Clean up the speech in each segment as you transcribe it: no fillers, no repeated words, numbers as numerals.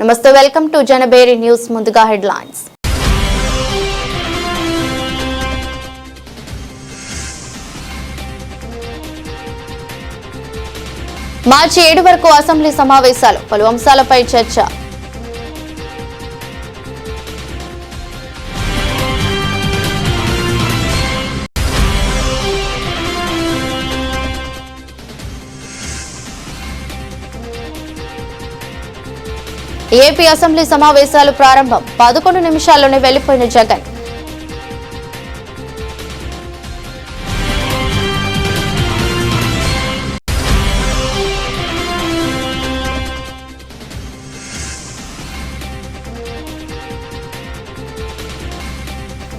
నమస్తే, welcome to జనబేరి news. ముందుగా headlines. మార్చి 7 వరకు అసెంబ్లీ సమావేశాలు, పలు అంశాలపై చర్చ. ఏపీ అసెంబ్లీ సమావేశాలు ప్రారంభం, 11 నిమిషాల్లోనే వెళ్లిపోయిన జగన్.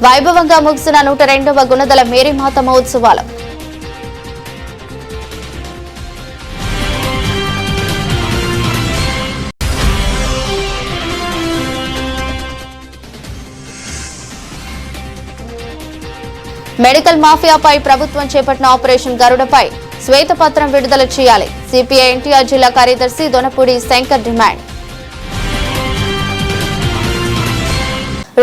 వైభవంగా ముగిసిన 102వ గుణదల మేరీమాత మహోత్సవాలు. మెడికల్ మాఫియాపై ప్రభుత్వం చేపట్టిన ఆపరేషన్ గరుడపై శ్వేతపత్రం విడుదల చేయాలి. సిపిఐ ఎన్టీఆర్ జిల్లా కార్యదర్శి దొనపూడి శంకర్ డిమాండ్.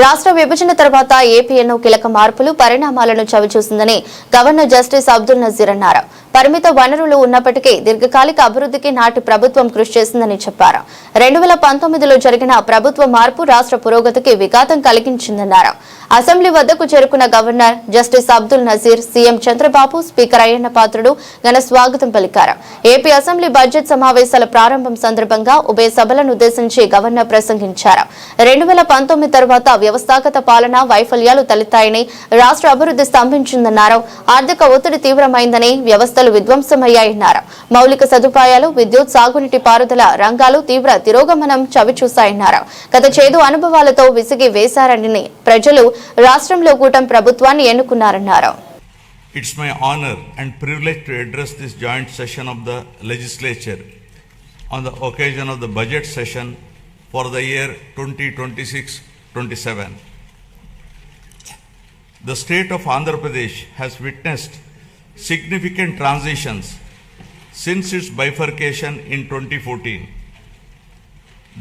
రాష్ట్ర విభజన తర్వాత ఏపీ ఎన్నో కీలక మార్పులు, పరిణామాలను చవిచూసిందని గవర్నర్ జస్టిస్ అబ్దుల్ నజీర్ అన్నారు. పరిమిత వనరులు ఉన్నప్పటికీ దీర్ఘకాలిక అభివృద్ధికి నాటి ప్రభుత్వం కృషి చేసిందని చెప్పారు. 2019లో జరిగిన ప్రభుత్వ మార్పు రాష్ట్ర పురోగతికి విఘాతం కలిగించిందన్నారు. అసెంబ్లీ వద్దకు చేరుకున్న governor justice Abdul Nazeer, CM Chandrababu, speaker Ayyanna Patrudu ఘన స్వాగతం పలికారు. ఏపీ అసెంబ్లీ బడ్జెట్ సమావేశాల ప్రారంభం సందర్భంగా ఉభయ సభలను ఉద్దేశించి గవర్నర్ ప్రసంగించారు. 2019 తర్వాత వ్యవస్థాగత పాలన వైఫల్యాలు తలెత్తాయని, రాష్ట్ర అభివృద్ధి స్తంభించిందన్నారు. ఆర్థిక ఒత్తిడి తీవ్రమైందని, వ్యవస్థలు విధ్వంసమయ్యాయన్నారు. మౌలిక సదుపాయాలు, విద్యుత్, సాగునీటి పారుదల రంగాలు తీవ్ర తిరోగమనం చవిచూశాయన్నారు. గత చేదు అనుభవాలతో విసిగి వేశారని ప్రజలు రాష్ట్రంలో కూటమి ప్రభుత్వాన్ని ఎన్నుకున్నారన్నారు. It's my honor and privilege to address this joint session of the legislature on the occasion of the budget session for the year 2026-27. The state of Andhra Pradesh has witnessed significant transitions since its bifurcation in 2014.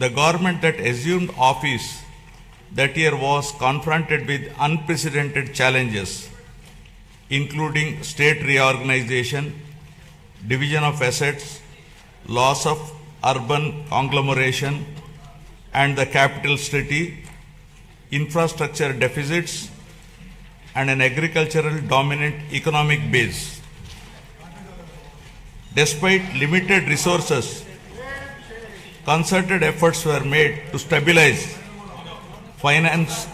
The government that assumed office that year was confronted with unprecedented challenges, including state reorganization, division of assets, loss of urban conglomeration and the capital city, infrastructure deficits, and an agricultural dominant economic base. Despite limited resources, concerted efforts were made to stabilize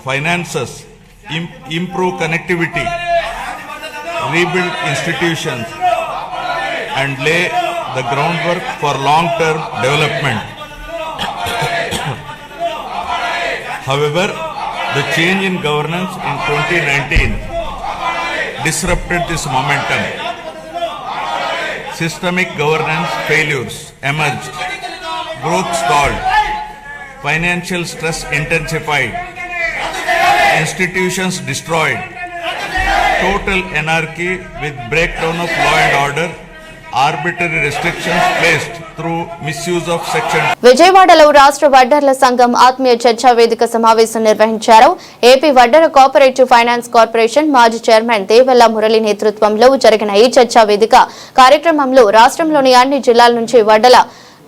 finances, improve connectivity, rebuild institutions, and lay the groundwork for long-term development. However, the change in governance in 2019 disrupted this momentum. Systemic governance failures emerged, growth stalled, financial stress intensified, institutions destroyed, total anarchy with breakdown of law and order, arbitrary restrictions placed through misuse of section. విజయవాడలో రాష్ట్ర వడ్డర్ల సంఘం ఆత్మీయ చర్చా వేదిక సమావేశం నిర్వహించారు. AP వడ్డర cooperative finance corporation మాజీ chairman Devella Murali నేతృత్వంలో జరిగిన ఈ చర్చా వేదిక కార్యక్రమంలో రాష్ట్రంలోని అన్ని జిల్లాల నుంచి వడ్డల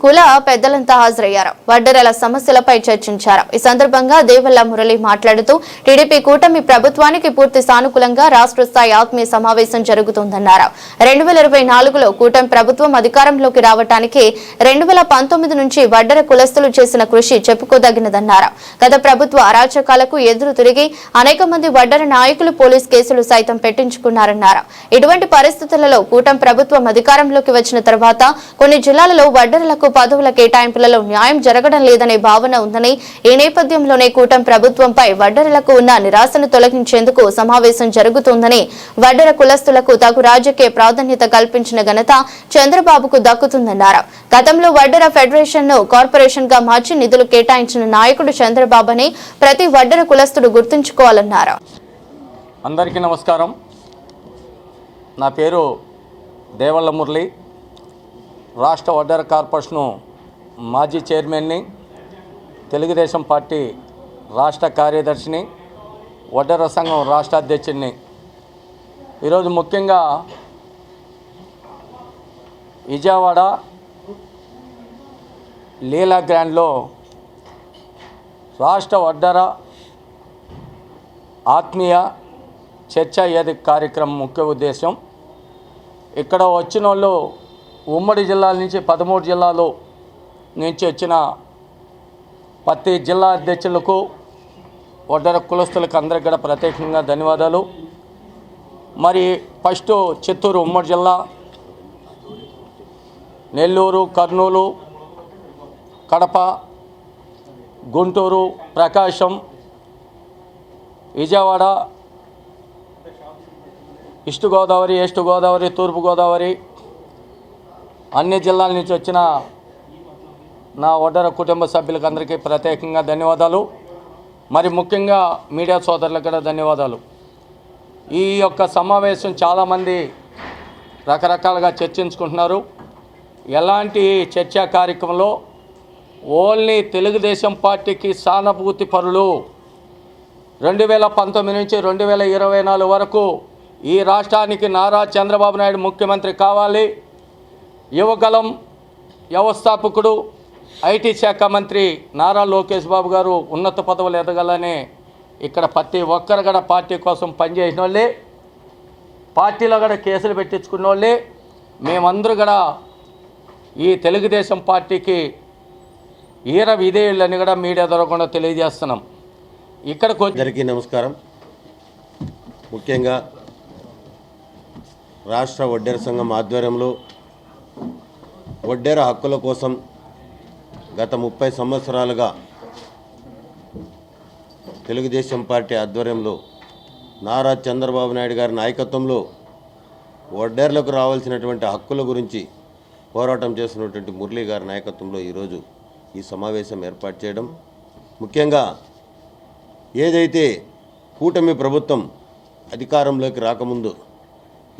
కుల పెద్దలంతా హాజరయ్యారు. వడ్డెరల సమస్యలపై చర్చించారు. ఈ సందర్భంగా దేవెల్ల మురళి మాట్లాడుతూ టీడీపీ కూటమి ప్రభుత్వానికి పూర్తి సానుకూలంగా రాష్ట్ర స్థాయి ఆత్మీయ సమావేశం జరుగుతుందన్నారు. 2024లో కూటమి ప్రభుత్వం అధికారంలోకి రావడానికి 2019 నుంచి వడ్డెర కులస్తులు చేసిన కృషి చెప్పుకోదగినదన్నారు. గత ప్రభుత్వ అరాచకాలకు ఎదురు తిరిగి అనేక మంది వడ్డెర నాయకులు పోలీస్ కేసులు సైతం పెట్టించుకున్నారన్నారు. ఇటువంటి పరిస్థితులలో కూటమి ప్రభుత్వం అధికారంలోకి వచ్చిన తర్వాత కొన్ని జిల్లాలలో వడ్డెరలకు పదవుల కేటాయింపులలో న్యాయం జరగడం లేదనే భావన ఉందని, ఈ నేపథ్యంలోనే కూటమి ప్రభుత్వంపై వడ్డెరలకు ఉన్న నిరాశను తొలగించేందుకు సమావేశం జరుగుతుందని, వడ్డెర కులస్తులకు తగు రాజకీయ ప్రాధాన్యత కల్పించిన ఘనత చంద్రబాబుకు దక్కుతుందన్నారు. గతంలో వడ్డెర ఫెడరేషన్ ను కార్పొరేషన్ గా మార్చి నిధులు కేటాయించిన నాయకుడు చంద్రబాబుని ప్రతి వడ్డెర కులస్తుడు గుర్తుంచుకోవాలన్నారు. అందరికీ నమస్కారం. నా పేరు దేవెల్ల మురళి. రాష్ట్ర వడ్డెర కార్పొరేషన్ మాజీ చైర్మన్ని. తెలుగుదేశం పార్టీ రాష్ట్ర కార్యదర్శిని, వడ్డెర సంఘం రాష్ట్ర అధ్యక్షుడిని. ఈరోజు ముఖ్యంగా విజయవాడ లీలా గ్రాండ్లో రాష్ట్ర వడ్డెర ఆత్మీయ చర్చా వేదిక కార్యక్రమం ముఖ్య ఉద్దేశం. ఇక్కడ వచ్చిన వాళ్ళు ఉమ్మడి జిల్లాల నుంచి 13 జిల్లాలు నుంచి వచ్చిన ప్రతి జిల్లా అధ్యక్షులకు, వడ్డెర కులస్తులకు అందరికీ కూడా ప్రత్యేకంగా ధన్యవాదాలు. మరి ఫస్ట్ చిత్తూరు ఉమ్మడి జిల్లా, నెల్లూరు, కర్నూలు, కడప, గుంటూరు, ప్రకాశం, విజయవాడ, ఈస్ట్ గోదావరి, వెస్ట్ గోదావరి, తూర్పు గోదావరి అన్ని జిల్లాల నుంచి వచ్చిన నా వడ్డెర కుటుంబ సభ్యులకు అందరికీ ప్రత్యేకంగా ధన్యవాదాలు. మరి ముఖ్యంగా మీడియా సోదరులకు కూడా ధన్యవాదాలు. ఈ యొక్క సమావేశం చాలామంది రకరకాలుగా చర్చించుకుంటున్నారు. ఎలాంటి చర్చా కార్యక్రమంలో ఓన్లీ తెలుగుదేశం పార్టీకి సానుభూతి పరులు 2019 నుంచి 2024 వరకు ఈ రాష్ట్రానికి నారా చంద్రబాబు నాయుడు ముఖ్యమంత్రి కావాలి, యువగలం వ్యవస్థాపకుడు ఐటీ శాఖ మంత్రి నారా లోకేష్ బాబు గారు ఉన్నత పదవులు ఎదగాలని ఇక్కడ ప్రతి ఒక్కరు కూడా పార్టీ కోసం పనిచేసిన వాళ్ళే, పార్టీలో కూడా కేసులు పెట్టించుకున్న వాళ్ళే. మేమందరూ కూడా ఈ తెలుగుదేశం పార్టీకి ఈర విధేయులని కూడా మీడియా ద్వారా కూడా తెలియజేస్తున్నాం. ఇక్కడికి అందరికీ నమస్కారం. ముఖ్యంగా రాష్ట్ర వడ్డెర సంఘం ఆధ్వర్యంలో వడ్డెర హక్కుల కోసం గత 30 సంవత్సరాలుగా తెలుగుదేశం పార్టీ ఆధ్వర్యంలో నారా చంద్రబాబు నాయుడు గారి నాయకత్వంలో వడ్డెర్లకు రావాల్సినటువంటి హక్కుల గురించి పోరాటం చేస్తున్నటువంటి మురళీ గారి నాయకత్వంలో ఈరోజు ఈ సమావేశం ఏర్పాటు చేయడం, ముఖ్యంగా ఏదైతే కూటమి ప్రభుత్వం అధికారంలోకి రాకముందు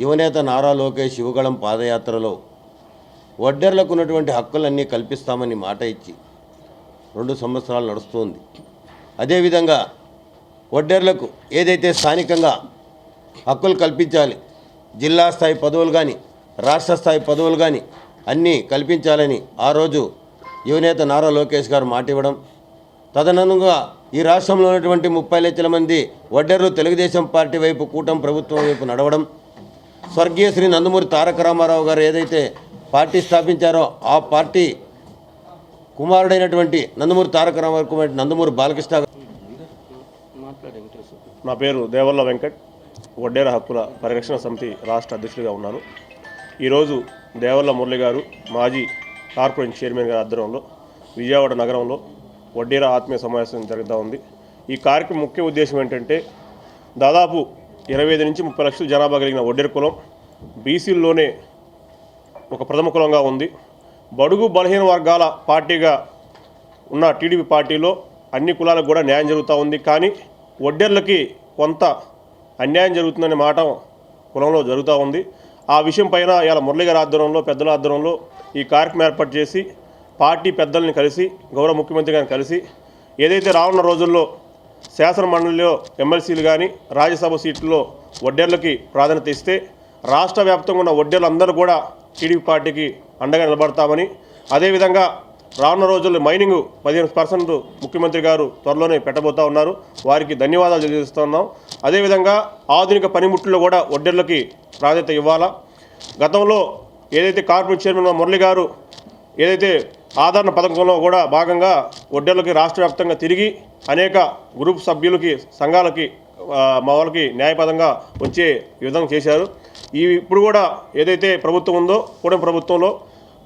యువనేత నారా లోకేష్ యువగళం పాదయాత్రలో వడ్డెర్లకు ఉన్నటువంటి హక్కులన్నీ కల్పిస్తామని మాట ఇచ్చి 2 సంవత్సరాలు నడుస్తుంది. అదేవిధంగా వడ్డెర్లకు ఏదైతే స్థానికంగా హక్కులు కల్పించాలి, జిల్లా స్థాయి పదవులు కానీ రాష్ట్ర స్థాయి పదవులు కానీ అన్నీ కల్పించాలని ఆ రోజు యువనేత నారా లోకేష్ గారు మాట ఇవ్వడం, తదనంతరంగా ఈ రాష్ట్రంలో ఉన్నటువంటి 30 లక్షల మంది వడ్డెర్లు తెలుగుదేశం పార్టీ వైపు, కూటమి ప్రభుత్వం వైపు నడవడం, స్వర్గీయ శ్రీ నందమూరి తారక రామారావు గారు ఏదైతే పార్టీ స్థాపించారో ఆ పార్టీ కుమారుడైనటువంటి నందమూరి తారక రామారావు కుమారుడు నందమూరి బాలకృష్ణ. నా పేరు దేవల్ల వెంకట్, వడ్డెర హక్కుల పరిరక్షణ సమితి రాష్ట్ర అధ్యక్షుడిగా ఉన్నాను. ఈరోజు దేవల్ల మురళి గారు మాజీ కార్పొరేషన్ చైర్మన్ గారి ఆధ్వర్యంలో విజయవాడ నగరంలో వడ్డెర ఆత్మీయ సమావేశం జరుగుతూ ఉంది. ఈ కార్యక్రమం ముఖ్య ఉద్దేశం ఏంటంటే, దాదాపు 25 నుంచి 30 లక్షల జనాభా కలిగిన వడ్డెర కులం బీసీల్లోనే ఒక ప్రథమ కులంగా ఉంది. బడుగు బలహీన వర్గాల పార్టీగా ఉన్న టీడీపీ పార్టీలో అన్ని కులాలకు కూడా న్యాయం జరుగుతూ ఉంది. కానీ వడ్డెర్లకి కొంత అన్యాయం జరుగుతుందనే మాట కులంలో జరుగుతూ ఉంది. ఆ విషయం పైన ఇలా మురళి గారి ఆధ్వర్యంలో, పెద్దల ఆధ్వర్యంలో ఈ కార్యక్రమం ఏర్పాటు చేసి పార్టీ పెద్దల్ని కలిసి, గౌరవ ముఖ్యమంత్రి గారిని కలిసి, ఏదైతే రానున్న రోజుల్లో శాసన మండలిలో ఎమ్మెల్సీలు కానీ రాజ్యసభ సీట్లలో వడ్డెర్లకి ప్రాధాన్యత ఇస్తే రాష్ట్ర వ్యాప్తంగా ఉన్న వడ్డెర్లందరూ కూడా టీడీపీ పార్టీకి అండగా నిలబడతామని, అదేవిధంగా రానున్న రోజుల్లో మైనింగ్ 15% ముఖ్యమంత్రి గారు త్వరలోనే పెట్టబోతా ఉన్నారు. వారికి ధన్యవాదాలు తెలియజేస్తున్నాం. అదేవిధంగా ఆధునిక పనిముట్లలో కూడా వడ్డెర్లకి ప్రాధాన్యత ఇవ్వాలా. గతంలో ఏదైతే కార్పొరేట్ చైర్మన్ మురళి గారు ఏదైతే ఆదరణ పథకంలో కూడా భాగంగా వడ్డెర్లకి రాష్ట్ర వ్యాప్తంగా తిరిగి అనేక గ్రూప్ సభ్యులకి, సంఘాలకి, మా వాళ్ళకి న్యాయపదంగా వచ్చే విధంగా చేశారు. ఇప్పుడు కూడా ఏదైతే ప్రభుత్వం ఉందో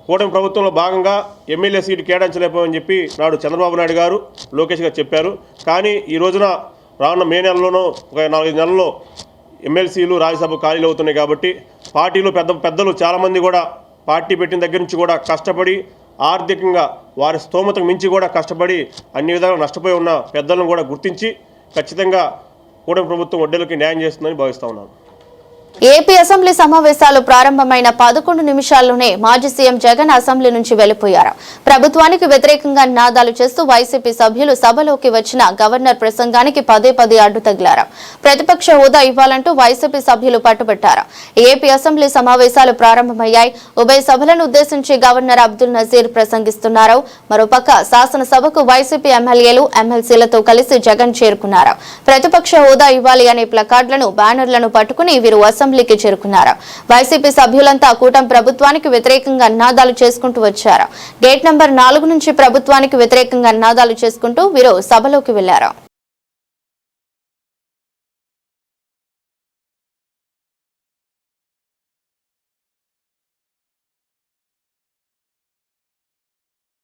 కూటమి ప్రభుత్వంలో భాగంగా ఎమ్మెల్యే సీటు కేటాయించలేకపోమని చెప్పి నాడు చంద్రబాబు నాయుడు గారు, లోకేష్ గారు చెప్పారు. కానీ ఈ రోజున రానున్న మే నెలలోనూ ఒక 4-5 నెలల్లో ఎమ్మెల్సీలు రాజ్యసభ ఖాళీలు అవుతున్నాయి. కాబట్టి పార్టీలో పెద్దలు చాలామంది కూడా పార్టీ పెట్టిన దగ్గర నుంచి కూడా కష్టపడి, ఆర్థికంగా వారి స్తోమతకు మించి కూడా కష్టపడి అన్ని విధాలుగా నష్టపోయి ఉన్న పెద్దలను కూడా గుర్తించి ఖచ్చితంగా కూటమి ప్రభుత్వం వడ్డెలకి న్యాయం చేస్తుందని భావిస్తూ ఉన్నాను. ఏపీ అసెంబ్లీ సమావేశాలు ప్రారంభమైన 11 నిమిషాల్లోనే మాజీ సీఎం జగన్ అసెంబ్లీ నుంచి వెళ్లిపోయారు. ప్రభుత్వానికి వ్యతిరేకంగా నినాదాలు చేస్తూ వైసీపీ సభ్యులు సభలోకి వచ్చిన గవర్నర్ ప్రసంగానికి పదే అడ్డు తగిలారు. ప్రతిపక్ష హోదా ఇవ్వాలంటూ వైసీపీ సభ్యులు పట్టుబట్టారు. ఏపీ అసెంబ్లీ సమావేశాలు ప్రారంభమయ్యాయి. ఉభయ సభలను ఉద్దేశించి గవర్నర్ అబ్దుల్ నజీర్ ప్రసంగిస్తున్నారు. మరోపక్క శాసనసభకు వైసీపీ ఎమ్మెల్యేలు ఎమ్మెల్సీలతో కలిసి జగన్ చేరుకున్నారు. ప్రతిపక్ష హోదా ఇవ్వాలి అనే ప్లకార్డులను బ్యానర్లను పట్టుకుని వీరు అసెంబ్లీకి చేరుకున్నారు. వైసీపీ సభ్యులంతా కూటమి ప్రభుత్వానికి వ్యతిరేకంగా నినాదాలు చేసుకుంటూ వచ్చారు. గేట్ నంబర్ 4 నుంచి ప్రభుత్వానికి వ్యతిరేకంగా నినాదాలు చేసుకుంటూ వీరు సభలోకి వెళ్లారు.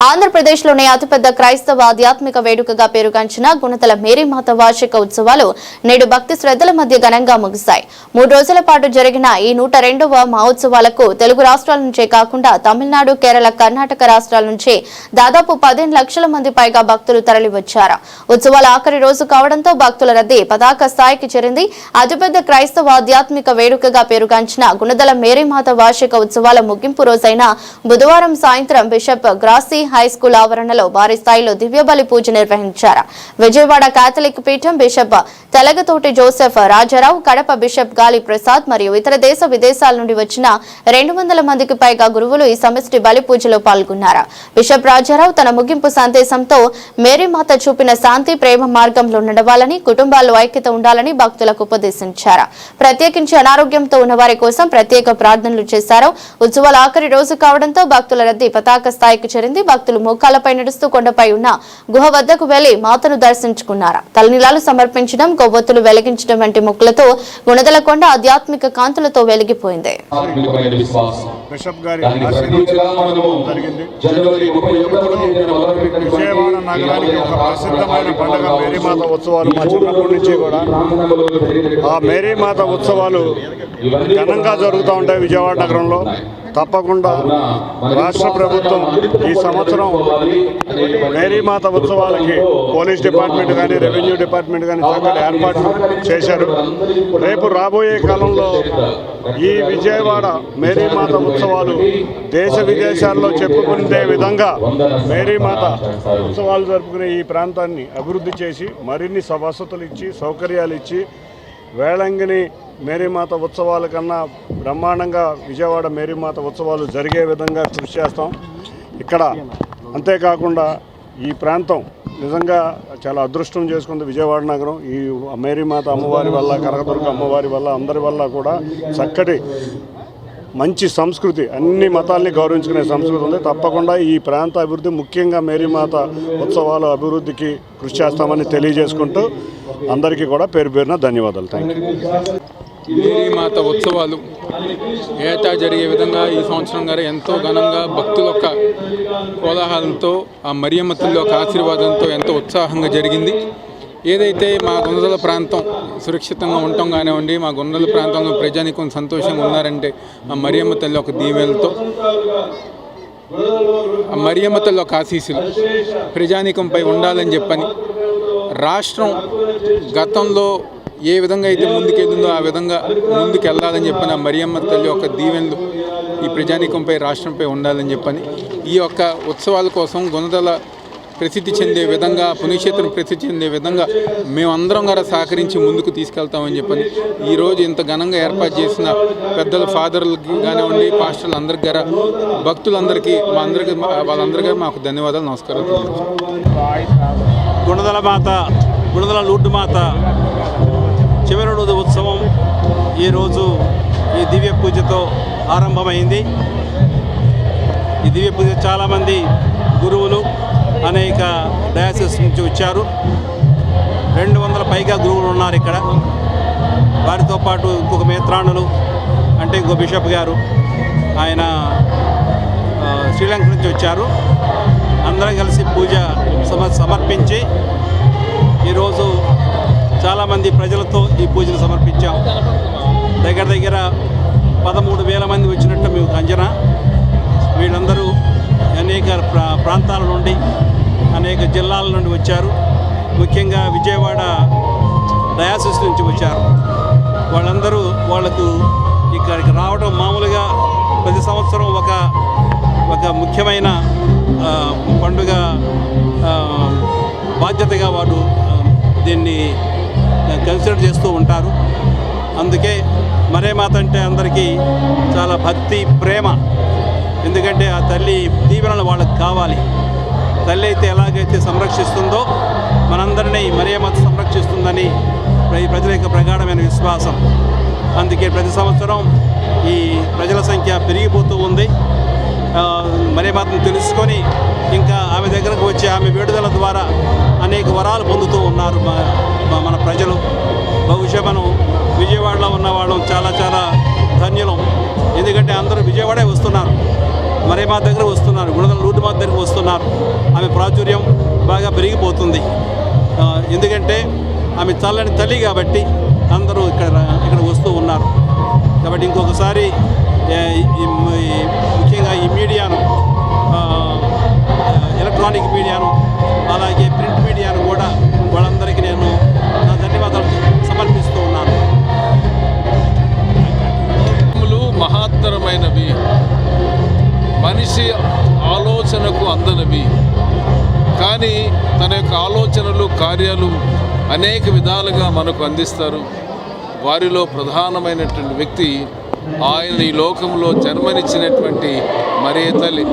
ఆంధ్రప్రదేశ్లోని అతిపెద్ద క్రైస్తవ ఆధ్యాత్మిక వేడుకగా పేరుగాంచిన గుణదల మేరీమాత వార్షిక ఉత్సవాలు నేడు భక్తి శ్రద్ధల మధ్య ఘనంగా ముగిశాయి. 3 రోజుల పాటు జరిగిన ఈ 102వ మహోత్సవాలకు తెలుగు రాష్ట్రాల నుంచే కాకుండా తమిళనాడు, కేరళ, కర్ణాటక రాష్ట్రాల నుంచి దాదాపు 15 లక్షల మంది పైగా భక్తులు తరలివచ్చారు. ఉత్సవాల ఆఖరి రోజు కావడంతో భక్తుల రద్దీ పతాక స్థాయికి చేరింది. అతిపెద్ద క్రైస్తవ ఆధ్యాత్మిక వేడుకగా పేరుగాంచిన గుణదల మేరీమాత వార్షిక ఉత్సవాల ముగింపు రోజైన బుధవారం సాయంత్రం బిషప్ గ్రాసీ హైస్కూల్ ఆవరణలో భారీ స్థాయిలో దివ్యబలి పూజ నిర్వహించారు. విజయవాడ కేథలిక్ పీఠం bishop Telagathoti Joseph Rajarao, Kadapa bishop గాలి ప్రసాద్ మరియు ఇతర దేశ విదేశాల నుండి వచ్చిన 200 మందికి పైగా గురువులు ఈ సమష్టి బలి పూజలో పాల్గొన్నారు. బిషప్ రాజారావు తన ముగింపు సందేశంతో మేరీమాత చూపిన శాంతి, ప్రేమ మార్గంలో నడవాలని, కుటుంబాల్లో ఐక్యత ఉండాలని భక్తులకు ఉపదేశించారు. ప్రత్యేకించి అనారోగ్యంతో ఉన్న వారి కోసం ప్రత్యేక ప్రార్థనలు చేశారు. ఉత్సవాల ఆఖరి రోజు కావడంతో భక్తుల రద్దీ పతాక స్థాయికి చేరింది. భక్తులు మోకాళ్లపై నడుస్తూ కొండపై ఉన్న గుహ వద్దకు వెళ్లి మాతను దర్శించుకున్నారు. తలనీలాలు సమర్పించడం, కొవ్వొత్తులు వెలిగించడం వంటి మొక్కులతో గుణదల కొండ ఆధ్యాత్మిక కాంతులతో వెలిగిపోయింది. విజయవాడ నగరానికి ఒక ప్రసిద్ధమైన పండుగ మేరీమాత ఉత్సవాలు. మా చిన్నప్పటి నుంచి కూడా ఆ మేరీమాత ఉత్సవాలు ఘనంగా జరుగుతూ ఉంటాయి విజయవాడ నగరంలో. తప్పకుండా రాష్ట్ర ప్రభుత్వం ఈ సంవత్సరం మేరీమాత ఉత్సవాలకి పోలీస్ డిపార్ట్మెంట్ కానీ, రెవెన్యూ డిపార్ట్మెంట్ కానీ చక్కటి ఏర్పాట్లు చేశారు. రేపు రాబోయే కాలంలో ఈ విజయవాడ మేరీమాత ఉత్సవాలు దేశ విదేశాల్లో చెప్పుకునే విధంగా మేరీమాత ఉత్సవాలు జరుపుకునే ఈ ప్రాంతాన్ని అభివృద్ధి చేసి మరిన్ని వసతులు ఇచ్చి, సౌకర్యాలు ఇచ్చి, వేళంగిని మేరీమాత ఉత్సవాల కన్నా బ్రహ్మాండంగా విజయవాడ మేరీమాత ఉత్సవాలు జరిగే విధంగా కృషి చేస్తాం. ఇక్కడ అంతేకాకుండా ఈ ప్రాంతం నిజంగా చాలా అదృష్టం చేసుకుంది విజయవాడ నగరం. ఈ మేరీమాత అమ్మవారి వల్ల, కనకదుర్గ అమ్మవారి వల్ల, అందరి వల్ల కూడా చక్కటి మంచి సంస్కృతి, అన్ని మతాల్ని గౌరవించుకునే సంస్కృతి ఉంది. తప్పకుండా ఈ ప్రాంత అభివృద్ధి, ముఖ్యంగా మేరీమాత ఉత్సవాల అభివృద్ధికి కృషి చేస్తామని తెలియజేసుకుంటూ అందరికీ కూడా పేరు పేరున ధన్యవాదాలు. Thank you. మేరీమాత ఉత్సవాలు ఏటా జరిగే విధంగా ఈ సంవత్సరం గారు ఎంతో ఘనంగా భక్తుల యొక్క కోలాహలంతో, ఆ మరియమ్మ తల్లి యొక్క ఆశీర్వాదంతో ఎంతో ఉత్సాహంగా జరిగింది. ఏదైతే మా గుణదల ప్రాంతం సురక్షితంగా ఉండటం కానివ్వండి, మా గుణదల ప్రాంతంలో ప్రజానికం సంతోషంగా ఉన్నారంటే ఆ మరియమ్మ తల్లి ఒక దీవెనలతో, ఆ మరియమ్మ తల్లి ఒక ఆశీస్సులు ప్రజానికంపై ఉండాలని చెప్పని రాష్ట్రం గతంలో ఏ విధంగా అయితే ముందుకెళ్ళిందో ఆ విధంగా ముందుకెళ్ళాలని చెప్పని ఆ మరియమ్మ తల్లి యొక్క దీవెనలు ఈ ప్రజానికంపై, రాష్ట్రంపై ఉండాలని చెప్పని ఈ యొక్క ఉత్సవాల కోసం గుణదల ప్రసిద్ధి చెందే విధంగా, పుణ్యక్షేత్రం ప్రసిద్ధి చెందే విధంగా మేమందరం కూడా సహకరించి ముందుకు తీసుకెళ్తామని చెప్పని ఈరోజు ఇంత ఘనంగా ఏర్పాటు చేసిన పెద్దల ఫాదర్లకి కానివ్వండి, పాస్టర్లు అందరికి గారా, భక్తులందరికీ వాళ్ళందరికీ మాకు ధన్యవాదాలు, నమస్కారం. గుణదల మాత, గుణదల లూడ్డు మాత చివరి రోజు ఉత్సవం ఈరోజు ఈ దివ్య పూజతో ఆరంభమైంది. ఈ దివ్య పూజ చాలామంది గురువులు అనేక డయాసిస్ నుంచి వచ్చారు. 200 పైగా గురువులు ఉన్నారు ఇక్కడ. వారితో పాటు ఇంకొక మేత్రాణులు అంటే ఇంకో బిషప్ గారు, ఆయన శ్రీలంక నుంచి వచ్చారు. అందరం కలిసి పూజ సమర్పించి ఈరోజు చాలామంది ప్రజలతో ఈ పూజలు సమర్పించాం. దగ్గర 13,000 మంది వచ్చినట్టు మేము అంచనా. వీళ్ళందరూ అనేక ప్రాంతాల నుండి, అనేక జిల్లాల నుండి వచ్చారు. ముఖ్యంగా విజయవాడ డయాసిస్ నుంచి వచ్చారు. వాళ్ళందరూ వాళ్ళకు ఇక్కడికి రావడం మామూలుగా ప్రతి సంవత్సరం ఒక ముఖ్యమైన పండుగ బాధ్యతగా వారు దీన్ని కన్సిడర్ చేస్తూ ఉంటారు. అందుకే మరేమాత అంటే అందరికీ చాలా భక్తి, ప్రేమ. ఎందుకంటే ఆ తల్లి దీవెనలు వాళ్ళకి కావాలి. తల్లి అయితే ఎలాగైతే సంరక్షిస్తుందో మనందరినీ మరేమాత సంరక్షిస్తుందని ప్రజల యొక్క ప్రగాఢమైన విశ్వాసం. అందుకే ప్రతి సంవత్సరం ఈ ప్రజల సంఖ్య పెరిగిపోతూ ఉంది. మరేమాతను తెలుసుకొని ఇంకా ఆమె దగ్గరకు వచ్చి ఆమె వేడుదల ద్వారా అనేక వరాలు పొందుతూ ఉన్నారు మన ప్రజలు. బహుశా మనం విజయవాడలో ఉన్నవాళ్ళం చాలా చాలా ధన్యులం. ఎందుకంటే అందరూ విజయవాడే వస్తున్నారు, మరేమాత దగ్గర వస్తున్నారు, గుణదల లూటుమాత దగ్గరకు వస్తున్నారు. ఆమె ప్రాచుర్యం బాగా పెరిగిపోతుంది. ఎందుకంటే ఆమె చల్లని తల్లి కాబట్టి అందరూ ఇక్కడ వస్తూ ఉన్నారు. కాబట్టి ఇంకొకసారి ముఖ్యంగా ఈ మీడియాను, ఎలక్ట్రానిక్ మీడియాను, అలాగే ప్రింట్ మీడియాను కూడా వాళ్ళందరికీ నేను నా ధన్యవాదాలు సమర్పిస్తూ ఉన్నాను. మహత్తరమైనవి, మనిషి ఆలోచనకు అందనవి, కానీ తన యొక్క ఆలోచనలు, కార్యాలు అనేక విధాలుగా మనకు అందిస్తారు. వారిలో ప్రధానమైనటువంటి వ్యక్తి ఆయన ఈ లోకంలో జన్మనిచ్చినటువంటి మరియ తల్లి.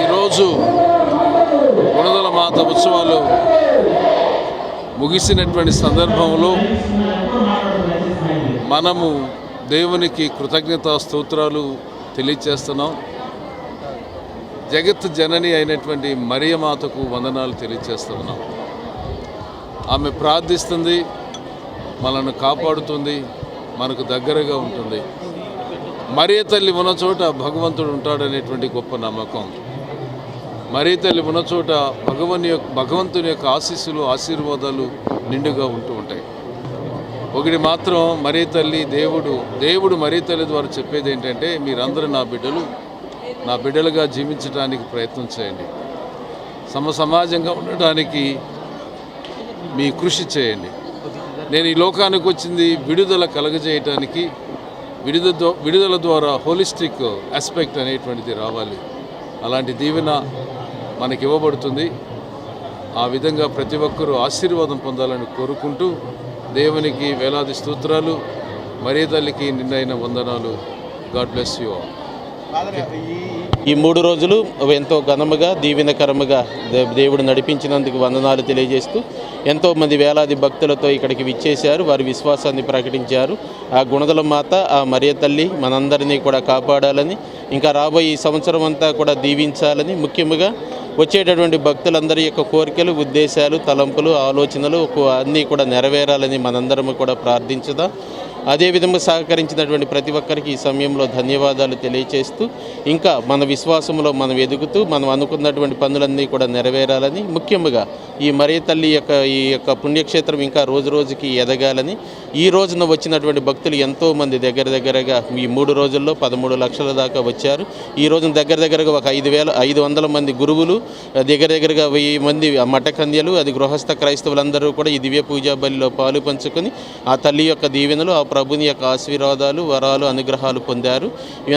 ఈరోజు గుణదల మాత ఉత్సవాలు ముగిసినటువంటి సందర్భంలో మనము దేవునికి కృతజ్ఞతా స్తోత్రాలు తెలియచేస్తున్నాం. జగత్ జనని అయినటువంటి మరియ మాతకు వందనాలు తెలియచేస్తున్నాం. ఆమె ప్రార్థిస్తుంది, మనల్ని కాపాడుతుంది, మనకు దగ్గరగా ఉంటుంది. మరియ తల్లి ఉన్న చోట భగవంతుడు ఉంటాడనేటువంటి గొప్ప నమ్మకం. మరియ తల్లి ఉన్న చోట భగవంతుని యొక్క ఆశీస్సులు, ఆశీర్వాదాలు నిండుగా ఉంటూ ఉంటాయి. ఒకటి మాత్రం మరియ తల్లి, దేవుడు మరియ తల్లి ద్వారా చెప్పేది ఏంటంటే, మీరందరూ నా బిడ్డలుగా జీవించడానికి ప్రయత్నం చేయండి, సమాజంగా ఉండడానికి మీ కృషి చేయండి. నేను ఈ లోకానికి వచ్చింది విడుదల కలగజేయటానికి, విడుదల ద్వారా హోలిస్టిక్ ఆస్పెక్ట్ అనేటువంటిది రావాలి. అలాంటి దీవెన మనకి ఇవ్వబడుతుంది. ఆ విధంగా ప్రతి ఒక్కరూ ఆశీర్వాదం పొందాలని కోరుకుంటూ దేవునికి వేలాది స్తోత్రాలు, మరియ తల్లికి నిన్నైన వందనాలు. God bless you all. ఈ 3 రోజులు ఎంతో ఘనముగా, దీవెనకరముగా దేవుడు నడిపించినందుకు వందనాలు తెలియజేస్తూ ఎంతోమంది వేలాది భక్తులతో ఇక్కడికి విచ్చేశారు. వారి విశ్వాసాన్ని ప్రకటించారు. ఆ గుణదల మాత, ఆ మరియ తల్లి మనందరినీ కూడా కాపాడాలని, ఇంకా రాబోయే ఈ సంవత్సరం అంతా కూడా దీవించాలని, ముఖ్యంగా వచ్చేటటువంటి భక్తులందరి యొక్క కోరికలు, ఉద్దేశాలు, తలంపులు, ఆలోచనలు అన్నీ కూడా నెరవేరాలని మనందరము కూడా ప్రార్థించుదాం. అదేవిధంగా సహకరించినటువంటి ప్రతి ఒక్కరికి ఈ సమయంలో ధన్యవాదాలు తెలియచేస్తూ, ఇంకా మన విశ్వాసంలో మనం ఎదుగుతూ మనం అనుకున్నటువంటి పనులన్నీ కూడా నెరవేరాలని, ముఖ్యంగా ఈ మరియ తల్లి ఈ యొక్క పుణ్యక్షేత్రం ఇంకా రోజు రోజుకి ఎదగాలని, ఈ రోజున వచ్చినటువంటి భక్తులు ఎంతోమంది దగ్గరగా ఈ 3 రోజుల్లో 13 లక్షల దాకా వచ్చారు. ఈ రోజున దగ్గరగా ఒక 5,500 మంది గురువులు, దగ్గరగా 1000 మంది మఠకన్యలు, అది గృహస్థ క్రైస్తవులందరూ కూడా ఈ దివ్య పూజా బలిలో పాలు పంచుకొని ఆ తల్లి యొక్క దీవెనలు, ఆ ప్రభుని యొక్క ఆశీర్వాదాలు, వరాలు, అనుగ్రహాలు పొందారు.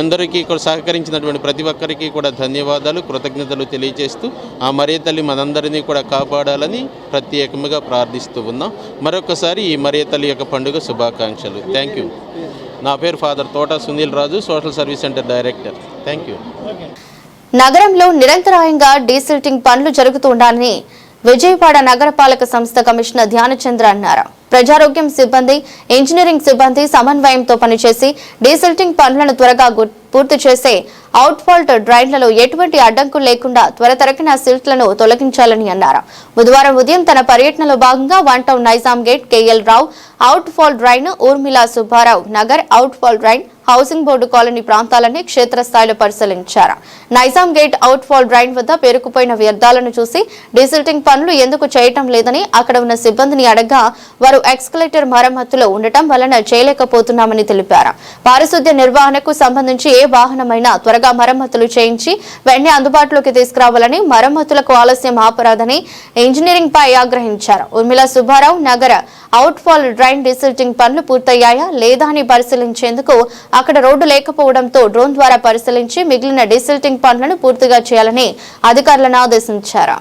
అందరికీ ఇక్కడ సహకరించినటువంటి ప్రతి ఒక్కరికి కూడా ధన్యవాదాలు, కృతజ్ఞతలు తెలియజేస్తూ ఆ మరియ తల్లి మనందరినీ కూడా కాపాడాలని ప్రత్యేకంగా ప్రార్థిస్తూ ఉన్నాం. మరొకసారి ఈ మరియ తల్లి యొక్క పండుగ శుభాకాంక్షలు. Thank you. నా పేరు father Thota Sunil Raju, social service center director. Thank you. నగరంలో నిరంతరాయంగా డీసిల్టింగ్ పనులు జరుగుతుండాలని విజయవాడ నగరపాలక సంస్థ కమిషనర్ ధ్యానచంద్ర అన్నారు. ప్రజారోగ్యం సిబ్బంది, ఇంజనీరింగ్ సిబ్బంది సమన్వయంతో పనిచేసి డీసిల్టింగ్ పనులను త్వరగా పూర్తి చేసే అవుట్ఫాల్ట్ డ్రైన్లలో ఎటువంటి అడ్డంకులు లేకుండా త్వరతరగిన సిల్ట్లను తొలగించాలని అన్నారు. బుధవారం ఉదయం తన పర్యటనలో భాగంగా 1 town Nizam gate, KL Rao outfall drain, Urmila Subbarao Nagar outfall drain, housing board colony ప్రాంతాలని క్షేత్రస్థాయిలో పరిశీలించారు. Nizam gate outfall drain వద్ద పేరుకుపోయిన వ్యర్థాలను చూసి డీసిల్టింగ్ పనులు ఎందుకు చేయటం లేదని అక్కడ ఉన్న సిబ్బందిని అడగ్గా వారు ఎక్స్కలేటర్ మరమ్మతులు ఉండటం వలన చేయలేకపోతున్నామని తెలిపారు. పారిశుద్ధ్య నిర్వహణకు సంబంధించి ఏ వాహనమైనా త్వరగా మరమ్మతులు చేయించి వెంటనే అందుబాటులోకి తీసుకురావాలని, మరమ్మతులకు ఆలస్యం ఆపరాదని ఇంజనీరింగ్ పై ఆగ్రహించారు. ఉర్మిళ సుబ్బారావు నగర అవుట్ ఫాల్ డ్రైన్ డీసిల్టింగ్ పనులు పూర్తయ్యాయా లేదా అని పరిశీలించేందుకు అక్కడ రోడ్డు లేకపోవడంతో డ్రోన్ ద్వారా పరిశీలించి మిగిలిన డీసిల్టింగ్ పనులను పూర్తిగా చేయాలని అధికారులను ఆదేశించారు.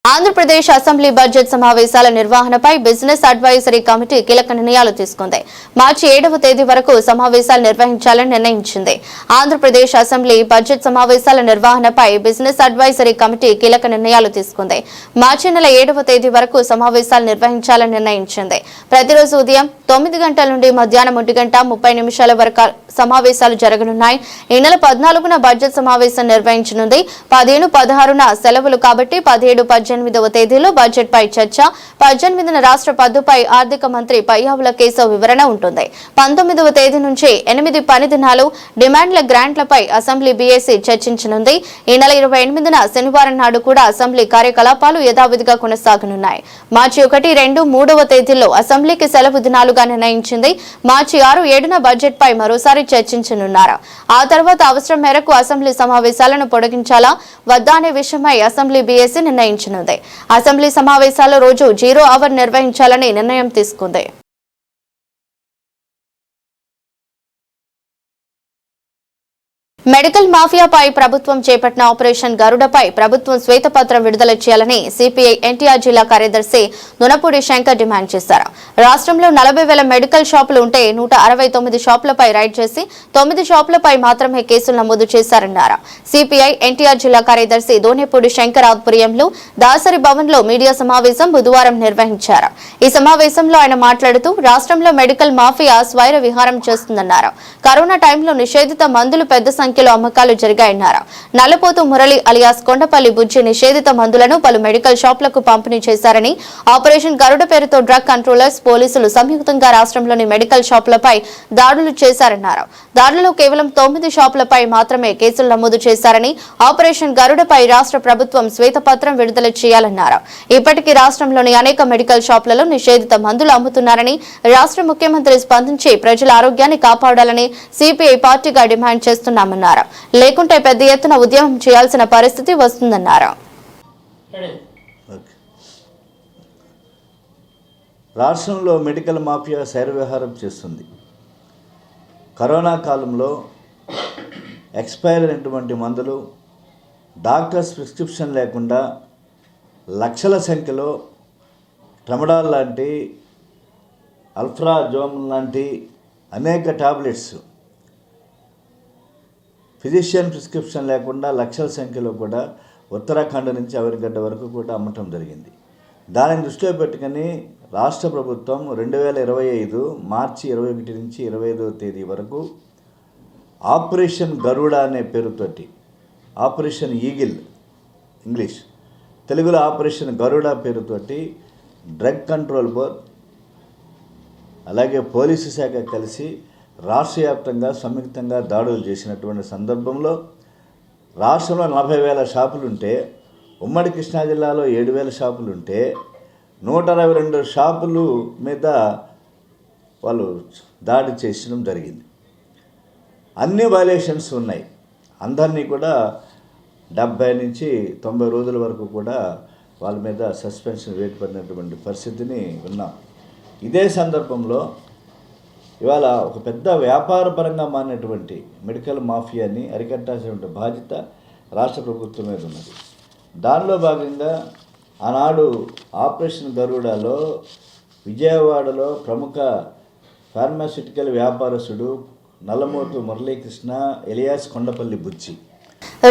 ఆంధ్రప్రదేశ్ అసెంబ్లీ బడ్జెట్ సమావేశాల నిర్వహణపై బిజినెస్ అడ్వైజరీ కమిటీ కీలక నిర్ణయాలు తీసుకుంది. మార్చి 7వ తేదీ వరకు సమావేశాలు నిర్వహించాలని నిర్ణయించింది. ఆంధ్రప్రదేశ్ అసెంబ్లీ బడ్జెట్ సమావేశాల నిర్వహణపై బిజినెస్ అడ్వైజరీ కమిటీ కీలక నిర్ణయాలు తీసుకుంది. మార్చి నెల 7వ తేదీ వరకు సమావేశాలు నిర్వహించాలని నిర్ణయించింది. ప్రతిరోజు ఉదయం 9 గంటల నుండి మధ్యాహ్నం 1:30 వరకు సమావేశాలు జరగనున్నాయి. ఈ నెల 14న బడ్జెట్ సమావేశం నిర్వహించనుంది. 15, 16న సెలవులు కాబట్టి 17, 18వ తేదీలో బడ్జెట్ పై చర్చ. 18న రాష్ట్ర పద్దుపై ఆర్థిక మంత్రి పయ్యావుల కేశవ్ వివరణ ఉంటుంది. 19వ తేదీ నుంచి 8 పని దినాలు డిమాండ్ల గ్రాంట్లపై అసెంబ్లీ బీఏసీ చర్చించనుంది. ఈ నెల 28న శనివారం నాడు కూడా అసెంబ్లీ కార్యకలాపాలు యథావిధిగా కొనసాగనున్నాయి. మార్చి 1, 2, 3వ తేదీల్లో అసెంబ్లీకి సెలవు దినాలుగా నిర్ణయించింది. మార్చి 6, 7న బడ్జెట్ పై మరోసారి చర్చించనున్నారు. ఆ తర్వాత అవసరం మేరకు అసెంబ్లీ సమావేశాలను పొడిగించాలా వద్దా అనే విషయమై అసెంబ్లీ బీఏసీ నిర్ణయించనుంది. అసెంబ్లీ సమావేశాల్లో రోజు 0 అవర్ నిర్వహించాలని నిర్ణయం తీసుకుంది. మెడికల్ మాఫియాపై ప్రభుత్వం చేపట్టిన ఆపరేషన్ గరుడపై ప్రభుత్వం శ్వేతపత్రం విడుదల చేయాలని సిపిఐ ఎన్టీఆర్ జిల్లా కార్యదర్శి నునపూడి శంకర్ డిమాండ్ చేశారు. రాష్ట్రంలో 40,000 మెడికల్ షాపులు ఉంటే 169 షాపులపై రైడ్ చేసి 9 షాపులపై మాత్రమే కేసులు నమోదు చేశారన్నారు. సిపిఐ ఎన్టీఆర్ జిల్లా కార్యదర్శి దోనేపూడి శంకర్ ఆధ్వర్యంలో దాసరి భవన్ లో మీడియా సమావేశం బుధవారం నిర్వహించారు. ఈ సమావేశంలో ఆయన మాట్లాడుతూ రాష్ట్రంలో మెడికల్ మాఫియా స్వైర విహారం చేస్తుందన్నారు. కరోనా టైంలో నిషేధిత మందులు పెద్ద సంఖ్యలో అమ్మకాలు జరిగాయన్నారు. నల్లపోతు మురళి అలియాస్ కొండపల్లి బుజ్జి నిషేధిత మందులను పలు మెడికల్ షాపులకు పంపిణీ చేశారని, ఆపరేషన్ గరుడ పేరుతో డ్రగ్ కంట్రోలర్స్, పోలీసులు సంయుక్తంగా రాష్ట్రంలోని మెడికల్ షాపులపై దాడులు చేశారన్నారు. దాడులలో కేవలం 9 షాపులపై మాత్రమే కేసులు నమోదు చేశారని, ఆపరేషన్ గరుడపై రాష్ట్ర ప్రభుత్వం శ్వేతపత్రం విడుదల చేయాలన్నారు. ఇప్పటికీ రాష్ట్రంలోని అనేక మెడికల్ షాపులలో నిషేధిత మందులు అమ్ముతున్నారని, రాష్ట్ర ముఖ్యమంత్రి స్పందించి ప్రజల ఆరోగ్యాన్ని కాపాడాలని సిపిఐ పార్టీగా డిమాండ్ చేస్తున్నామన్నారు. లేకుంటే పెద్ద ఎత్తున ఉద్యమం చేయాల్సిన పరిస్థితి వస్తుందన్నారు. రాష్ట్రంలో మెడికల్ మాఫియా శైరవ్యవహారం చేస్తుంది. కరోనా కాలంలో ఎక్స్పైర్ అయినటువంటి మందులు డాక్టర్స్ ప్రిస్క్రిప్షన్ లేకుండా లక్షల సంఖ్యలో ట్రమడాల్ లాంటి, అల్ఫ్రాజోమ్ లాంటి అనేక టాబ్లెట్స్ ఫిజిషియన్ ప్రిస్క్రిప్షన్ లేకుండా లక్షల సంఖ్యలో కూడా ఉత్తరాఖండ్ నుంచి అవరిగడ్డ వరకు కూడా అమ్మటం జరిగింది. దానిని దృష్టిలో పెట్టుకుని రాష్ట్ర ప్రభుత్వం 2025 మార్చి 21 నుంచి 25వ తేదీ వరకు ఆపరేషన్ గరుడ అనే పేరుతోటి, ఆపరేషన్ ఈగిల్ ఇంగ్లీష్, తెలుగులో ఆపరేషన్ గరుడ పేరుతోటి డ్రగ్ కంట్రోల్ బోర్డ్ అలాగే పోలీసు శాఖ కలిసి రాష్ట్ర వ్యాప్తంగా సంయుక్తంగా దాడులు చేసినటువంటి సందర్భంలో రాష్ట్రంలో 40,000 షాపులుంటే, ఉమ్మడి కృష్ణా జిల్లాలో 7,000 షాపులుంటే 162 షాపులు మీద వాళ్ళు దాడి చేయడం జరిగింది. అన్ని వైలేషన్స్ ఉన్నాయి. అందరినీ కూడా 70 నుంచి 90 రోజుల వరకు కూడా వాళ్ళ మీద సస్పెన్షన్ వేయబడినటువంటి పరిస్థితిని విన్నాం. ఇదే సందర్భంలో ఇవాళ ఒక పెద్ద వ్యాపారపరంగా మారినటువంటి మెడికల్ మాఫియాని అరికట్టాల్సినటువంటి బాధ్యత రాష్ట్ర ప్రభుత్వం మీద ఉన్నది. దానిలో భాగంగా ఆనాడు ఆపరేషన్ గరుడలో విజయవాడలో ప్రముఖ ఫార్మాస్యూటికల్ వ్యాపారస్తుడు నల్లమోతు మురళీకృష్ణ ఎలియాస్ కొండపల్లి బుజ్జి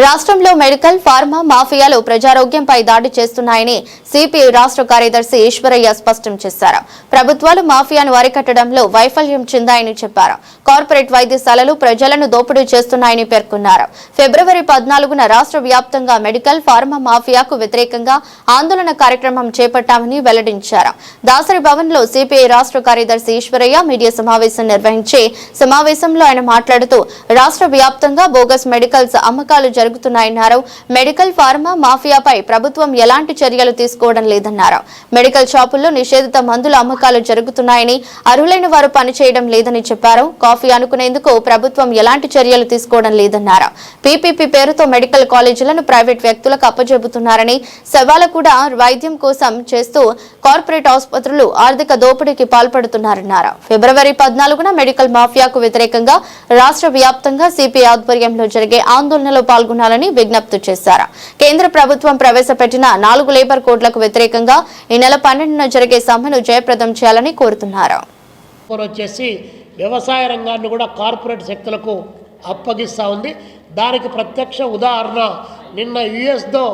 రాష్ట్రంలో మెడికల్ ఫార్మా మాఫియాలు ప్రజారోగ్యంపై దాడి చేస్తున్నాయని సిపిఐ రాష్ట్ర కార్యదర్శి ఈశ్వరయ్య స్పష్టం చేశారు. ప్రభుత్వాలు మాఫియాను అరికట్టడంలో వైఫల్యం చెందాయని చెప్పారు. కార్పొరేట్ వైద్యశాలలు ప్రజలను దోపిడీ చేస్తున్నాయని పేర్కొన్నారు. ఫిబ్రవరి 14న రాష్ట్ర వ్యాప్తంగా మెడికల్ ఫార్మా మాఫియాకు వ్యతిరేకంగా ఆందోళన కార్యక్రమం చేపట్టామని వెల్లడించారు. దాసరి భవన్లో సిపిఐ రాష్ట్ర కార్యదర్శి ఈశ్వరయ్య మీడియా సమావేశం నిర్వహించి సమావేశంలో ఆయన మాట్లాడుతూ రాష్ట్ర వ్యాప్తంగా బోగస్ మెడికల్స్ అమ్మకాలు జరుగుతున్నాయన్నారు. మెడికల్ ఫార్మా మాఫియాపై ప్రభుత్వం ఎలాంటి చర్యలు తీసుకోవడం లేదన్నారు. మెడికల్ షాపుల్లో నిషేధిత మందుల అమ్మకాలు జరుగుతున్నాయని, అర్హులైన వారు పనిచేయడం లేదని చెప్పారు. కాఫీ అనుకునేందుకు ప్రభుత్వం ఎలాంటి చర్యలు తీసుకోవడం లేదన్నారు. పీపీపీ పేరుతో మెడికల్ కాలేజీలను ప్రైవేట్ వ్యక్తులకు అప్పజెబుతున్నారని, శవాల కూడా వైద్యం కోసం చేస్తూ కార్పొరేట్ ఆసుపత్రులు ఆర్థిక దోపిడీకి పాల్పడుతున్నారన్నారు. ఫిబ్రవరి 14న మెడికల్ మాఫియాకు వ్యతిరేకంగా రాష్ట్ర వ్యాప్తంగా సిపిఐ ఆధ్వర్యంలో జరిగే ఆందోళనలో పాల్గొనాలని విజ్ఞప్తి చేశారు. కేంద్ర ప్రభుత్వం ప్రవేశపెట్టిన 4 లేబర్ కోడ్లకు వ్యతిరేకంగా ఈ నెల 12న జరిగే సమ్మెను జయప్రదం చేయాలని కోరుతున్నారు. వచ్చేసి వ్యవసాయ రంగాన్ని కూడా కార్పొరేట్ శక్తులకు అప్పగిస్తూ ఉంది. దానికి ప్రత్యక్ష ఉదాహరణ నిన్న యుఎస్తో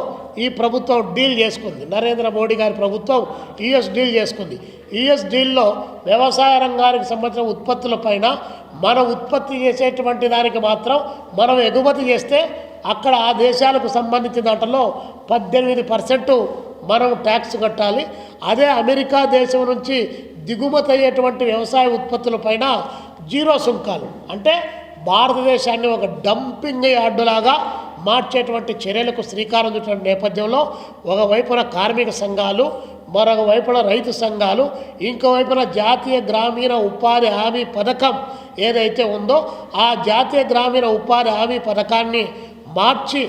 ఈ ప్రభుత్వం డీల్ చేసుకుంది. నరేంద్ర మోడీ గారి ప్రభుత్వం యుఎస్ డీల్ చేసుకుంది. యుఎస్ డీల్లో వ్యవసాయ రంగానికి సంబంధించిన ఉత్పత్తులపైన మనం ఉత్పత్తి చేసేటువంటి దానికి మాత్రం మనం ఎగుమతి చేస్తే అక్కడ ఆ దేశాలకు సంబంధించిన దాంట్లో 18% మనం ట్యాక్స్ కట్టాలి. అదే అమెరికా దేశం నుంచి దిగుమతి అయ్యేటువంటి వ్యవసాయ ఉత్పత్తులపైన 0 సుంకాలు. అంటే భారతదేశాన్ని ఒక డంపింగ్ యార్డులాగా మార్చేటువంటి చర్యలకు శ్రీకారం చుట్టిన నేపథ్యంలో ఒకవైపున కార్మిక సంఘాలు, మరొక వైపున రైతు సంఘాలు, ఇంకోవైపున జాతీయ గ్రామీణ ఉపాధి హామీ పథకం ఏదైతే ఉందో ఆ జాతీయ గ్రామీణ ఉపాధి హామీ పథకాన్ని మార్చి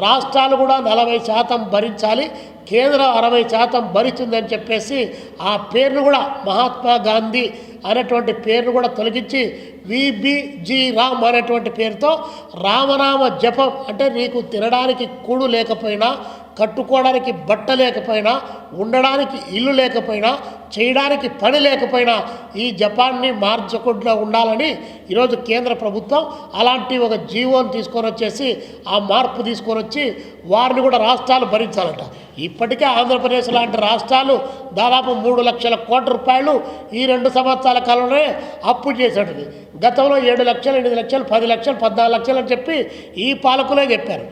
రాష్ట్రాలు కూడా 40% భరించాలి, కేంద్రం 60% భరిస్తుందని చెప్పేసి ఆ పేరును కూడా మహాత్మా గాంధీ అనేటువంటి పేరును కూడా తొలగించి విబిజీ రామ్ అనేటువంటి పేరుతో రామనామ జపం, అంటే నీకు తినడానికి కూడు లేకపోయినా, కట్టుకోవడానికి బట్ట లేకపోయినా, ఉండడానికి ఇల్లు లేకపోయినా, చేయడానికి పని లేకపోయినా ఈ జపాన్ని మార్చకుండా ఉండాలని ఈరోజు కేంద్ర ప్రభుత్వం అలాంటి ఒక జీవోని తీసుకొని వచ్చేసి ఆ మార్పు తీసుకొని వచ్చి వారిని కూడా రాష్ట్రాలు భరించాలట. ఇప్పటికే ఆంధ్రప్రదేశ్ లాంటి రాష్ట్రాలు దాదాపు 3 లక్షల కోట్ల రూపాయలు ఈ 2 సంవత్సరాల కాలంలోనే అప్పు చేసేటది. గతంలో 7 లక్షలు, 8 లక్షలు, 10 లక్షలు, 14 లక్షలు అని చెప్పి ఈ పాలకులే చెప్పారు.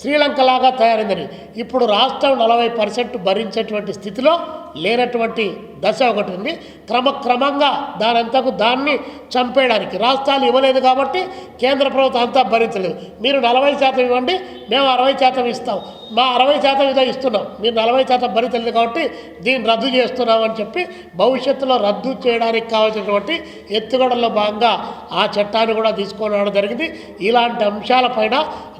శ్రీలంక లాగా తయారైందని. ఇప్పుడు రాష్ట్రం 40% భరించేటువంటి స్థితిలో లేనటువంటి దశ ఒకటి ఉంది. క్రమక్రమంగా దాన్ని చంపేయడానికి రాష్ట్రాలు ఇవ్వలేదు కాబట్టి కేంద్ర ప్రభుత్వం అంతా భరించలేదు. మీరు 40% ఇవ్వండి, మేము 60% ఇస్తాం, మా 60% ఇదో ఇస్తున్నాం, మీరు 40% భరించలేదు కాబట్టి దీన్ని రద్దు చేస్తున్నామని చెప్పి భవిష్యత్తులో రద్దు చేయడానికి కావాల్సినటువంటి ఎత్తుగడల్లో భాగంగా ఆ చట్టాన్ని కూడా తీసుకొని రావడం జరిగింది. ఇలాంటి అంశాలపైన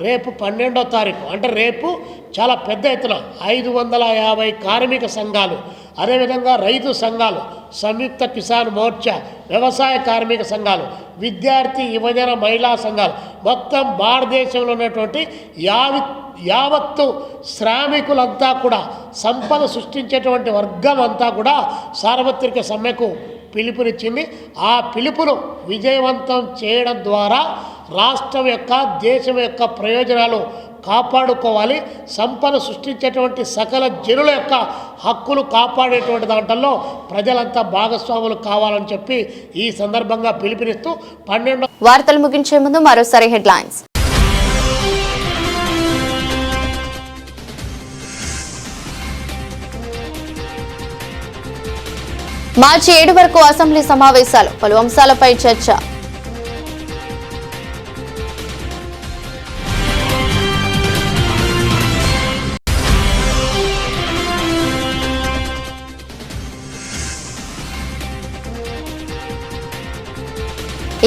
రేపు 12వ తారీఖు అంటే రేపు చాలా పెద్ద ఎత్తున 550 కార్మిక సంఘాలు, అదేవిధంగా రైతు సంఘాలు, సంయుక్త కిసాన్ మోర్చా, వ్యవసాయ కార్మిక సంఘాలు, విద్యార్థి యువజన మహిళా సంఘాలు, మొత్తం భారతదేశంలో ఉన్నటువంటి యావత్తు శ్రామికులంతా కూడా, సంపద సృష్టించేటువంటి వర్గం అంతా కూడా సార్వత్రిక సమ్మెకు పిలుపునిచ్చింది. ఆ పిలుపును విజయవంతం చేయడం ద్వారా రాష్ట్రం యొక్క, దేశం యొక్క ప్రయోజనాలు కాపాడుకోవాలి. సంపద సృష్టించేటువంటి సకల జనుల యొక్క హక్కులు కాపాడేటువంటి దాంట్లో ప్రజలంతా భాగస్వాములు కావాలని చెప్పి ఈ సందర్భంగా పిలుపునిస్తూ 12 వార్తలు ముగించే ముందు మరోసారి హెడ్లైన్స్. మార్చి 7 వరకు అసెంబ్లీ సమావేశాలు, పలు అంశాలపై చర్చ.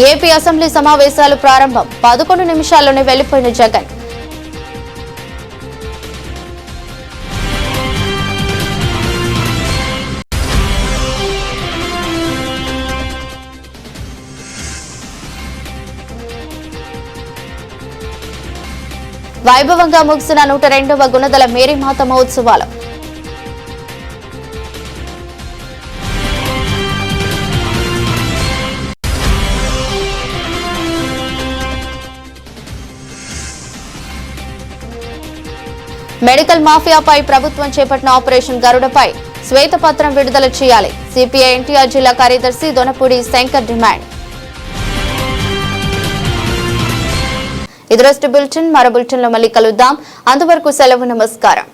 ఏపీ అసెంబ్లీ సమావేశాలు ప్రారంభం, 11 నిమిషాల్లోనే వెళ్లిపోయిన జగన్. వైభవంగా ముగిసిన 102వ గుణదల మేరీమాత మహోత్సవాలు. మెడికల్ మాఫియాపై ప్రభుత్వం చేపట్టిన ఆపరేషన్ గరుడపై శ్వేతపత్రం విడుదల చేయాలి. సిపిఐ ఎన్టీఆర్ జిల్లా కార్యదర్శి దొనపూడి శంకర్ డిమాండ్. ఇది రోజు బులెటిన్. మరో బులెటిన్లో మళ్ళీ కలుద్దాం. అంతవరకు సెలవు. నమస్కారం.